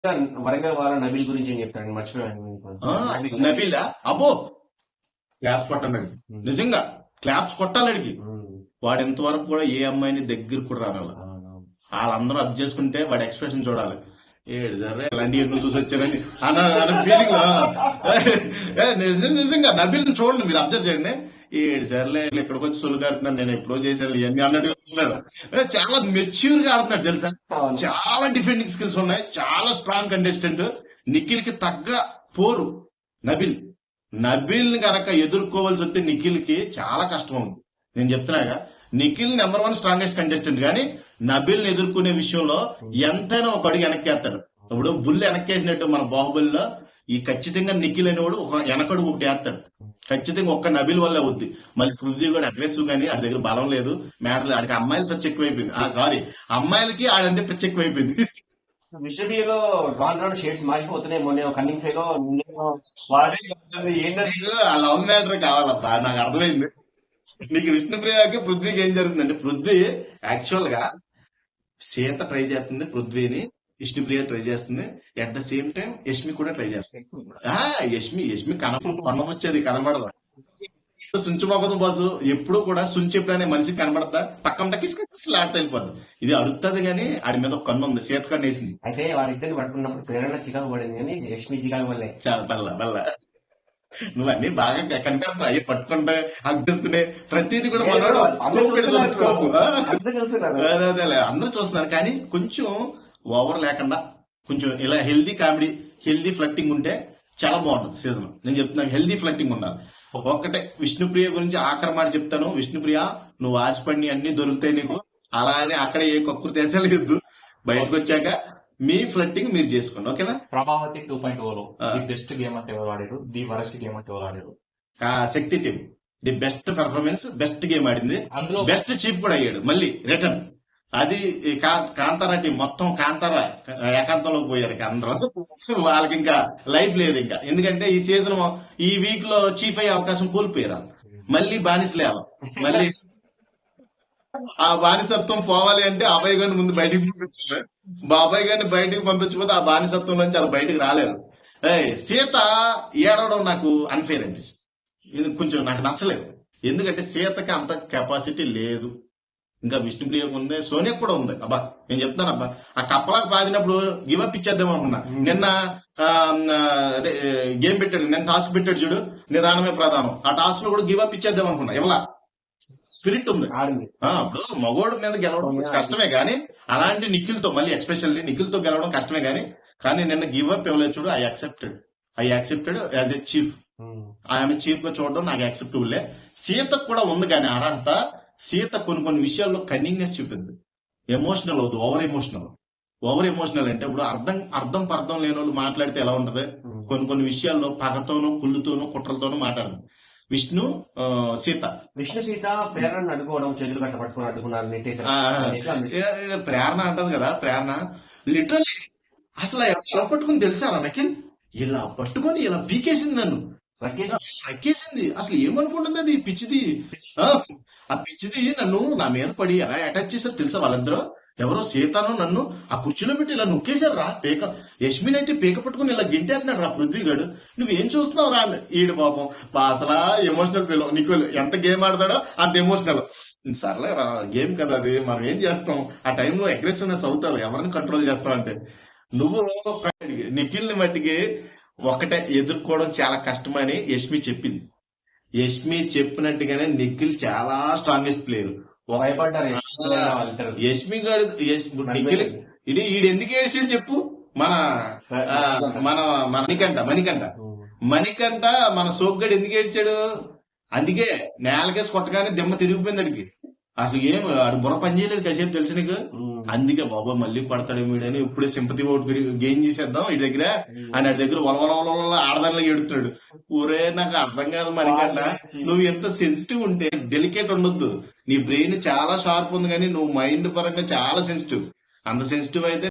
వరంగల్ వాళ్ళ నబీల్ గురించి ఏం చెప్తాడు? మర్చిపోయాను. నబీలా అబ్బో క్లాప్స్ కొట్టాలి, నిజంగా క్లాప్స్ కొట్టాలి అడిగి. వాడు ఇంతవరకు కూడా ఏ అమ్మాయిని దగ్గర కూడా రానాలి. వాళ్ళందరూ అది చేసుకుంటే వాడి ఎక్స్ప్రెషన్ చూడాలి. ఏడు సరే ఇలాంటి ఎన్నో చూసి వచ్చారని అన్న ఫీలింగ్. నిజంగా నబీల్ చూడండి, మీరు అబ్జర్వ్ చేయండి. ఏడు సర్లే ఇక్కడికి వచ్చి సొల్లు కారుతున్నాను, నేను ఎప్పుడో చేశాను ఇవన్నీ అన్నట్టుగా వస్తున్నాడు. చాలా మెచ్యూర్ గా ఆడుతున్నాడు తెలుసా. చాలా డిఫెండింగ్ స్కిల్స్ ఉన్నాయి, చాలా స్ట్రాంగ్ కంటెస్టెంట్. నిఖిల్ కి తగ్గ పోరు నబీల్. నబీల్ ని గనక ఎదుర్కోవాల్సి వస్తే నిఖిల్ కి చాలా కష్టం ఉంది. నేను చెప్తున్నాగా, నిఖిల్ నెంబర్ 1 స్ట్రాంగెస్ట్ కంటెస్టెంట్, కానీ నబీల్ ని ఎదుర్కొనే విషయంలో ఎంతైనా ఒక అడుగు వెనక్కేస్తాడు. ఇప్పుడు బుల్ వెనక్కేసినట్టు మన బాహుబలిలో ఈ ఖచ్చితంగా నిఖిల్ అనేవాడు ఒక వెనకడుగు ఒకటి వేస్తాడు. ఖచ్చితంగా ఒక్క నబీల్ వల్ల అవుద్ది. మళ్ళీ పృథ్వీ కూడా అగ్రెసివ్ గానీ ఆడి దగ్గర బలం లేదు, మ్యాటర్. ఆడికి అమ్మాయిలు పిచ్చ ఎక్కువైపోయింది. సారీ, అమ్మాయిలకి ఆడంటే పిచ్చ ఎక్కువైపోయింది. విషయంలో షేడ్స్ మారిపోతున్నాయి. మొన్న కన్నింగ్ ఫేలో లవ్ మ్యాటర్ కావాలబ్బా, నాకు అర్థమైంది. నీకు విష్ణుప్రియకి పృథ్వీకి ఏం జరుగుతుందంటే, పృథ్వీ యాక్చువల్ గా సీత ట్రై చేస్తుంది పృథ్వీని, విష్ణుప్రియ ట్రై చేస్తుంది. At the same time Yashmi కూడా ట్రై చేస్తుంది. యష్మి కొనం వచ్చేది కనబడదు. సుంచు మొగదు బాసు ఎప్పుడు కూడా సుంచి ఎప్పుడైనా మనిషికి కనబడతా పక్కన కిస్లాట్ వెళ్ళిపోద్ది. ఇది అరుస్తుంది కానీ ఆడి మీద ఒక కన్ను ఉంది, సీత కన్ను వేసింది. అయితే వారిద్దరిని పట్టుకున్నప్పుడు పేరెంట్ చికాకు పడింది, కానీ యష్మి చికాకు పడలే. చాలా బల్ల నువ్వు అన్ని బాగా కనిపెడతా, అవి పట్టుకుంటే అగ్గేసుకునే ప్రతిదీ కూడా మనోడు అందరూ చూస్తున్నారు. కానీ కొంచెం ఓవర్ లేకుండా కొంచెం ఇలా హెల్దీ కామెడీ, హెల్దీ ఫ్లట్టింగ్ ఉంటే చాలా బాగుంటుంది సీజన్. నేను చెప్తున్నాను, హెల్దీ ఫ్లట్టింగ్ ఉండాలి. ఒక్కటే విష్ణుప్రియ గురించి ఆఖరి మాట చెప్తాను. విష్ణుప్రియ, నువ్వు ఆశపడి అన్ని దొరుకుతాయి నీకు, అలా అని అక్కడ ఏ కక్కురు తెసలేదు. బయటకు వచ్చాక మీ ఫ్లట్టింగ్ మీరు చేసుకోండి, ఓకేనా? ప్రభావతి 2.0లో ది బెస్ట్ గేమ్ అంటే ఎవరు ఆడారు, ది వరస్ట్ గేమ్ అంటే ఎవరు ఆడారు? Shakti team the best performance, best game ఆడింది, అందులో బెస్ట్ చీఫ్ కూడా అయ్యాడు మళ్ళీ రిటర్న్. అది కాంతారా టీం మొత్తం కాంతారా ఏకాంతంలోకి పోయారు అందరూ. వాళ్ళకి ఇంకా లైఫ్ లేదు ఇంకా, ఎందుకంటే ఈ సీజన్ ఈ వీక్ లో చీఫ్ అయ్యే అవకాశం కోల్పోయారు. మళ్ళీ బానిసలేవాలి. మళ్ళీ ఆ బానిసత్వం పోవాలి అంటే అభయ్ గారిని ముందు బయటికి పంపించారు. బాబాయ్ గారిని బయటికి పంపించకపోతే ఆ బానిసత్వం నుంచి అలా బయటకు రాలేరు. సీత ఏడవడం నాకు అన్ఫేర్ అనిపిస్తుంది. ఇది కొంచెం నాకు నచ్చలేదు, ఎందుకంటే సీతకి అంత కెపాసిటీ లేదు. ఇంకా విష్ణుప్రియకు ఉంది, సోనియాకు కూడా ఉంది. అబ్బా నేను చెప్తాను అబ్బా, ఆ కప్పలకు పాదినప్పుడు గివప్ ఇచ్చేద్దాం అనుకున్నా. నిన్న అదే గేమ్ పెట్టాడు, నిన్న టాస్క్ పెట్టాడు చూడు, నిదానమే ప్రధానం. ఆ టాస్క్ లో కూడా గివప్ ఇచ్చేద్దాం అనుకున్నా. ఇవ్వలా, స్పిరిట్ ఉంది. అప్పుడు మగోడు మీద గెలవడం కష్టమే కానీ, అలాంటి నిఖిల్ తో మళ్ళీ ఎస్పెషల్లీ నిఖిల్ తో గెలవడం కష్టమే కానీ నిన్న గివ్ అప్ ఇవ్వలేదు చూడు. I accepted as a chief. ఆమె చీఫ్ గా చూడడం నాకు యాక్సెప్టబుల్. సీతకు కూడా ఉంది కానీ అర్హత. సీత కొన్ని విషయాల్లో కన్నింగ్నెస్ చూపిద్ది, ఎమోషనల్ అవుతుంది. ఓవర్ ఎమోషనల్ అంటే ఇప్పుడు అర్థం పర్థం లేని వాళ్ళు మాట్లాడితే ఎలా ఉంటది. కొన్ని విషయాల్లో పగతోనూ, కుళ్ళుతోనూ, కుట్రలతోనూ మాట్లాడదు. విష్ణు సీత ప్రేరణ అడ్డుకోవడం, చేతులు కట్ట పట్టుకుని అడ్డుకున్నారు. ప్రేరణ అంటది కదా, ప్రేరణ లిటరల్లీ అసలు ఎలా పట్టుకుని తెలుసా నకిల్? ఇలా పట్టుకొని ఇలా పీకేసింది, నన్ను రక్కేసింది. అసలు ఏమనుకుంటుంది అది పిచ్చిది. ఆ పిచ్చిది నన్ను నా మీద పడి ఎలా అటాక్ చేశారు తెలుసా వాళ్ళందరూ? ఎవరో సీతను నన్ను ఆ కుర్చీలో పెట్టి ఇలా నొక్కేశారు రా. యష్మిని అయితే పేక పట్టుకుని ఇలా గింటేస్తున్నాడు రా పృథ్వీగాడు. నువ్వేం చూస్తున్నావు రా? ఈడు పాపం అసలు ఎమోషనల్ ఫీల్. నీకు ఎంత గేమ్ ఆడతాడో అంత ఎమోషనల్. సర్లే రా, గేమ్ కదా అది, మనం ఏం చేస్తాం. ఆ టైంలో అగ్రెసివ్నెస్ అవుతావు, ఎవరిని కంట్రోల్ చేస్తావు అంటే. నువ్వు నిఖిల్ని మట్టికి ఒకటే ఎదుర్కోవడం చాలా కష్టమని యష్మి చెప్పింది. యష్మి చెప్పినట్టుగానే నిఖిల్ చాలా స్ట్రాంగెస్ట్ ప్లేయర్. యష్మి గారు నిఖిల్ ఈడు ఎందుకు ఏడ్చాడు చెప్పు? మన మణికంఠ మన సోగ్గాడు ఎందుకు ఏడ్చాడు? అందుకే నేలకేసి కొట్టగానే దిమ్మ తిరిగిపోయింది అడిగి. అసలు ఏం ఆడు బుర్ర పని చేయలేదు కాసేపు తెలుసు నీకు. అందుకే బాబా మళ్ళీ పడతాడు వీడని ఇప్పుడే సింపతి ఓటు గెయిన్ చేసేద్దాం ఈ దగ్గర అని ఆడి దగ్గర వలవల ఆడదానిలో ఎడుతున్నాడు. ఊరే నాకు అర్థం కాదు మరికంట, నువ్వు ఎంత సెన్సిటివ్ ఉంటే డెలికేట్ ఉండొద్దు. నీ బ్రెయిన్ చాలా షార్ప్ ఉంది కానీ నువ్వు మైండ్ పరంగా చాలా సెన్సిటివ్. అంత సెన్సిటివ్ అయితే